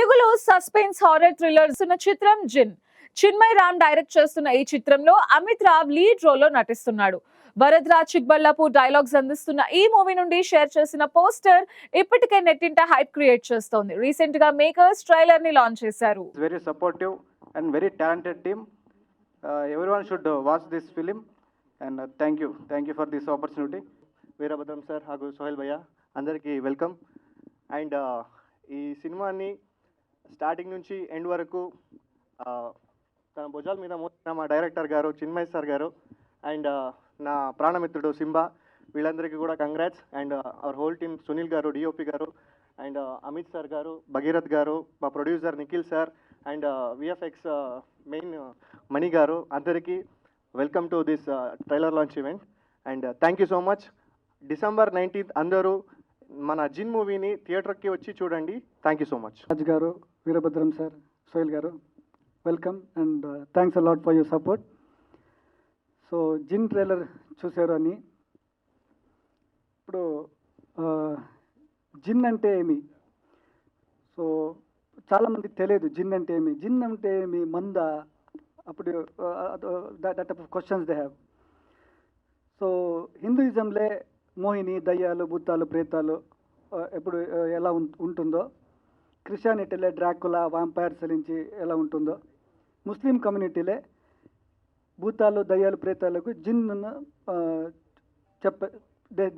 తెలుగులో suspense horror thrillers ఉన్న చిత్రం జిన్. చిన్మయ్ రామ్ డైరెక్ట్ చేస్తున్న ఈ చిత్రంలో అమిత్ రావ్ లీడ్ రోల్ లో నటిస్తున్నాడు. భరత్ రాజ్ చిక్బల్లాపూర్ డైలాగ్స్ అందిస్తున్న ఈ మూవీ నుండి షేర్ చేసిన పోస్టర్ ఇప్పటికే నెట్టింట హైప్ క్రియేట్ చేస్తోంది. రీసెంట్ గా మేకర్స్ ట్రైలర్ ని లాంచ్ చేశారు. Very supportive and very talented team. Everyone should watch this film and thank you for this opportunity. Veerabhadram sir ಹಾಗೂ సోహెల్ భయ్య అందరికీ వెల్కమ్. అండ్ ఈ సినిమాని స్టార్టింగ్ నుంచి ఎండ్ వరకు తన భుజాల మీద మోసిన మా డైరెక్టర్ గారు చిన్మయ్ సార్ గారు అండ్ నా ప్రాణమిత్రుడు సింబా, వీళ్ళందరికీ కూడా congrats. And our whole team Sunil గారు, డిఓపి గారు, అండ్ అమిత్ సార్ గారు, భగీరథ్ గారు, మా producer Nikhil sir and VFX main Mani గారు, అందరికీ welcome to this trailer launch event. And thank you so much. December 19th అందరూ మన జిన్ మూవీని థియేటర్కి వచ్చి చూడండి. Thank you so much. Raj గారు, వీరభద్రం సార్, సోహెల్ గారు, welcome and thanks a lot for your support. So Jinn trailer చూశారు అని, ఇప్పుడు జిన్ అంటే ఏమి, సో చాలామందికి తెలియదు జిన్ అంటే ఏమి. జిన్ అంటే ఏమి, మంద, అప్పుడు that type of questions they have. So హిందూయిజంలో మోహిని, దయ్యాలు, భూతాలు, ప్రేతాలు ఎప్పుడు ఎలా ఉంటుందో, క్రిస్టియానిటీలో డ్రాకులా, వాంపైర్స్ నుంచి ఎలా ఉంటుందో, ముస్లిం కమ్యూనిటీలో భూతాలు, దయ్యాలు, ప్రేతాలకు जिन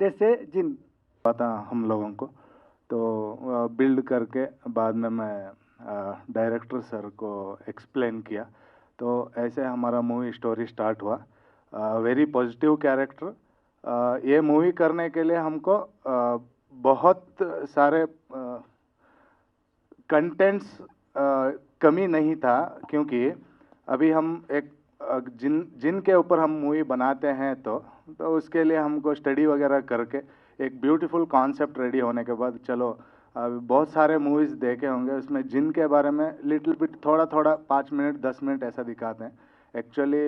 जैसे जिन पता हम लोगों को तो बिल्ड करके बाद में मैं डायरेक्टर सर को एक्सप्लेन किया, तो ऐसे हमारा मूवी स्टोरी स्टार्ट हुआ. Very positive character. ये मूवी करने के लिए हमको बहुत सारे कंटेंट्स कमी नहीं था, क्योंकि अभी हम एक जिन के ऊपर हम मूवी बनाते हैं तो उसके लिए हमको स्टडी वगैरह करके एक ब्यूटीफुल कॉन्सेप्ट रेडी होने के बाद, चलो बहुत सारे मूवीज़ देखे होंगे, उसमें जिन के बारे में लिटिल बिट थोड़ा 5 मिनट 10 मिनट ऐसा दिखाते हैं. एक्चुअली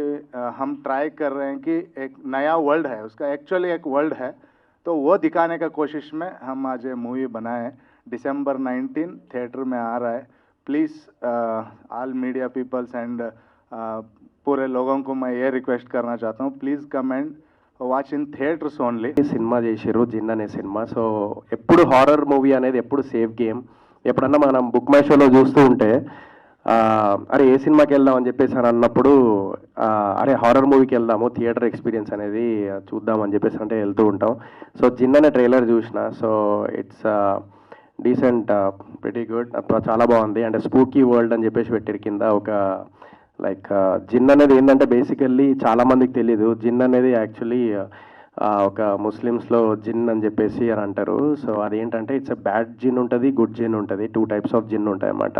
हम ट्राई कर रहे हैं कि एक नया वर्ल्ड है, उसका एक्चुअली एक वर्ल्ड है, तो वो दिखाने का कोशिश में हम आज ये मूवी बनाए. December 19 थिएटर में आ रहा है. Please all media peoples and पूरे लोगों को मैं ये रिक्वेस्ट करना चाहता हूँ, please come and watch in theatres only. Cinema చేసారు జిన్ అనే సినిమా. సో ఎప్పుడు హారర్ మూవీ అనేది ఎప్పుడు సేఫ్ గేమ్. ఎప్పుడన్నా మనం బుక్ మై షోలో చూస్తూ ఉంటే అరే ఏ సినిమాకి వెళ్దాం అని చెప్పేసి అని అన్నప్పుడు అరే హారర్ మూవీకి వెళ్దాము, థియేటర్ ఎక్స్పీరియన్స్ అనేది చూద్దాం అని చెప్పేసి అంటే వెళ్తూ ఉంటాం. సో జిన్ అనే ట్రైలర్ చూసిన, so it's decent, pretty good, చాలా బాగుంది. అంటే స్పూకీ వరల్డ్ అని చెప్పేసి పెట్టారు కింద. ఒక లైక్ జిన్ అనేది ఏంటంటే బేసికల్లీ చాలామందికి తెలీదు. జిన్ అనేది యాక్చువల్లీ ఒక ముస్లిమ్స్లో జిన్ అని చెప్పేసి అని అంటారు. సో అదేంటంటే ఇట్స్ అ బ్యాడ్ జిన్ ఉంటుంది, గుడ్ జిన్ ఉంటుంది. 2 types ఆఫ్ జిన్ ఉంటాయి అన్నమాట.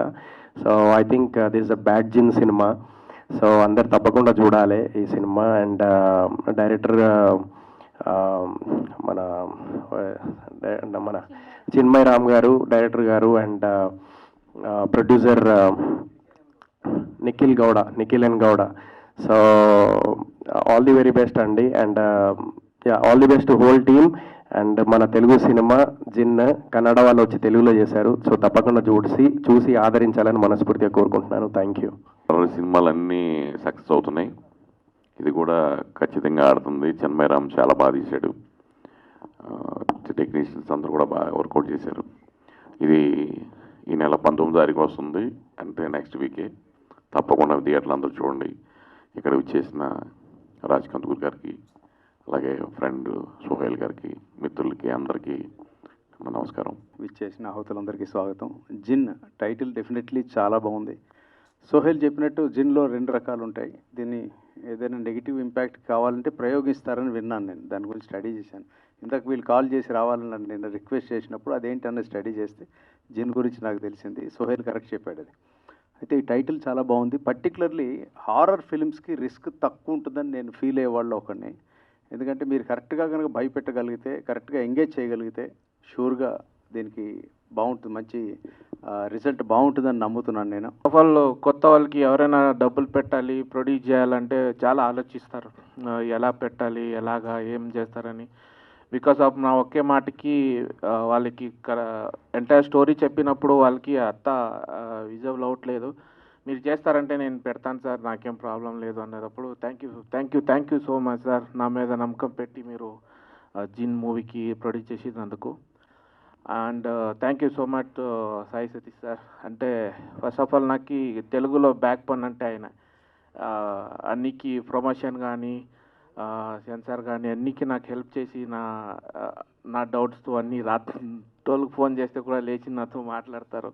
So I think this a bad Jinn cinema. So అందరు తప్పకుండా చూడాలి ఈ సినిమా. అండ్ డైరెక్టర్ మన చిన్మయ్ రామ్ గారు, డైరెక్టర్ గారు, and producer Nikhil and Gowda. So all the very best అండి. And all the best whole team. And మన తెలుగు సినిమా జిన్ కన్నడ వాళ్ళు వచ్చి తెలుగులో చేశారు. సో తప్పకుండా చూసి ఆదరించాలని మనస్ఫూర్తిగా కోరుకుంటున్నాను. Thank you. సినిమాలన్నీ సక్సెస్ అవుతున్నాయి, ఇది కూడా ఖచ్చితంగా ఆడుతుంది. చిన్మయ్ రామ్ చాలా బాగా తీశాడు, టెక్నీషియన్స్ అందరూ కూడా బాగా వర్కౌట్ చేశారు. ఇది ఈ నెల 19వ తారీఖు వస్తుంది, అంటే నెక్స్ట్ వీకే. తప్పకుండా థియేటర్లు అందరూ చూడండి. ఇక్కడ విచ్చేసిన రాజ్ కందుకూర్ గారికి, అలాగే ఫ్రెండ్ సోహెల్ గారికి, మిత్రులకి అందరికీ నమస్కారం. విచ్చేసిన ఆహుతులందరికీ స్వాగతం. జిన్ టైటిల్ డెఫినెట్లీ చాలా బాగుంది. సోహెల్ చెప్పినట్టు జిన్లో 2 రకాలు ఉంటాయి. దీన్ని ఏదైనా నెగిటివ్ ఇంపాక్ట్ కావాలంటే ప్రయోగిస్తారని విన్నాను. నేను దాని గురించి స్టడీ చేశాను. ఇంతకు వీళ్ళు కాల్ చేసి రావాలని నేను రిక్వెస్ట్ చేసినప్పుడు అదేంటన్నది స్టడీ చేస్తే జిన్ గురించి నాకు తెలిసింది. సోహెల్ కరెక్ట్ చెప్పాడు అది. అయితే ఈ టైటిల్ చాలా బాగుంది. పర్టికులర్లీ హారర్ ఫిల్మ్స్కి రిస్క్ తక్కువ ఉంటుందని నేను ఫీల్ అయ్యేవాళ్ళు ఒకడిని. ఎందుకంటే మీరు కరెక్ట్గా కనుక భయపెట్టగలిగితే, కరెక్ట్గా ఎంగేజ్ చేయగలిగితే షూర్గా దీనికి బాగుంటుంది, మంచి రిజల్ట్ బాగుంటుందని నమ్ముతున్నాను నేను. వాళ్ళు కొత్త వాళ్ళకి ఎవరైనా డబ్బులు పెట్టాలి, ప్రొడ్యూస్ చేయాలంటే చాలా ఆలోచిస్తారు, ఎలా పెట్టాలి, ఎలాగా, ఏం చేస్తారని. బికాస్ ఆఫ్ నా ఒకే మాటకి వాళ్ళకి ఎంటైర్ స్టోరీ చెప్పినప్పుడు వాళ్ళకి అంత విజువల్ అవ్వట్లేదు. మీరు చేస్తారంటే నేను పెడతాను సార్, నాకేం ప్రాబ్లం లేదు అన్నప్పుడు thank you so much sir, నా మీద నమ్మకం పెట్టి మీరు జిన్ మూవీకి ప్రొడ్యూస్ చేసినందుకు. And thank you so much Sai Satish sir. అంటే ఫస్ట్ ఆఫ్ ఆల్ నాకు తెలుగులో బ్యాక్ బోన్ అంటే ఆయన. అన్నికి ప్రమోషన్ కానీ సెన్సార్ కానీ అన్నికి నాకు హెల్ప్ చేసి నా డౌట్స్తో అన్నీ రాత్రి ఫోన్ చేస్తే కూడా లేచి నాతో మాట్లాడతారు.